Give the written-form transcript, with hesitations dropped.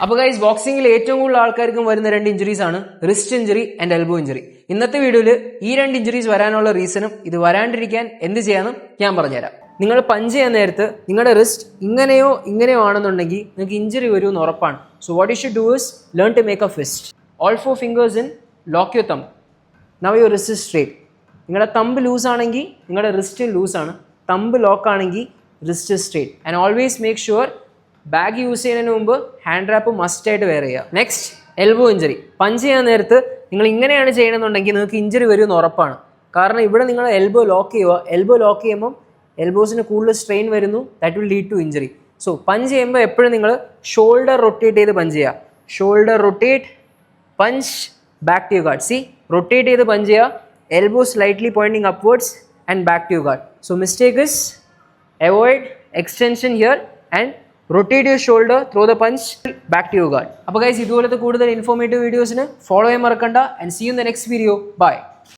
അപ്പോൾ ഗൈസ്, ബോക്സിംഗിൽ ഏറ്റവും കൂടുതൽ ആൾക്കാർക്കും വരുന്ന 2 ഇഞ്ചുറീസ് ആണ് wrist injury and elbow injury. ഇന്നത്തെ വീഡിയോയിൽ ഈ 2 ഇഞ്ചുറീസ് വരാനുള്ള റീസണും ഇത് വരാണ്ടിരിക്കാൻ എന്ത് ചെയ്യാനും ഞാൻ പറഞ്ഞുതരാം. നിങ്ങൾ പഞ്ച് ചെയ്യാൻ നേരത്ത് നിങ്ങളുടെ റിസ്റ്റ് ഇങ്ങനെയോ ആണെന്നുണ്ടെങ്കിൽ നിങ്ങൾക്ക് ഇഞ്ചുറി വരുമെന്ന് ഉറപ്പാണ്. So what you should do is learn to make a fist. All 4 fingers in, lock your thumb. Now your wrist is straight. നിങ്ങളുടെ തമ്പ് ലൂസ് ആണെങ്കിൽ നിങ്ങളുടെ റിസ്റ്റ് ലൂസാണ്, തമ്പ് ലോക്ക് ആണെങ്കിൽ wrist straight. And always make sure bag use ചെയ്യുന്നതിന് മുമ്പ് hand wrap മസ്റ്റായിട്ട് wear ചെയ്യുക. Next, elbow injury. Punch ചെയ്യാൻ നേരത്ത് നിങ്ങൾ ഇങ്ങനെയാണ് ചെയ്യണമെന്നുണ്ടെങ്കിൽ നിങ്ങൾക്ക് ഇഞ്ചുറി വരുമെന്ന് ഉറപ്പാണ്. കാരണം ഇവിടെ നിങ്ങൾ എൽബോ ലോക്ക് ചെയ്യുക. എൽബോ ലോക്ക് ചെയ്യുമ്പോൾ എൽബോസിന് കൂടുതൽ സ്ട്രെയിൻ വരുന്നു. That will lead to injury. So punch ചെയ്യുമ്പോൾ എപ്പോഴും നിങ്ങൾ ഷോൾഡർ റൊട്ടേറ്റ് ചെയ്ത് പഞ്ച് ചെയ്യുക. Shoulder rotate, punch, back to you guard. See, rotate ചെയ്ത് പഞ്ച് ചെയ്യുക. Elbow slightly pointing upwards and back to you guard. So mistake is avoid extension here and rotate your shoulder, throw the punch back to your guard. അപ്പോൾ guys, ഇതുപോലത്തെ കൂടുതൽ informative വീഡിയോസിന് follow ചെയ്യാൻ മറക്കണ്ട. And see you in the next video. Bye.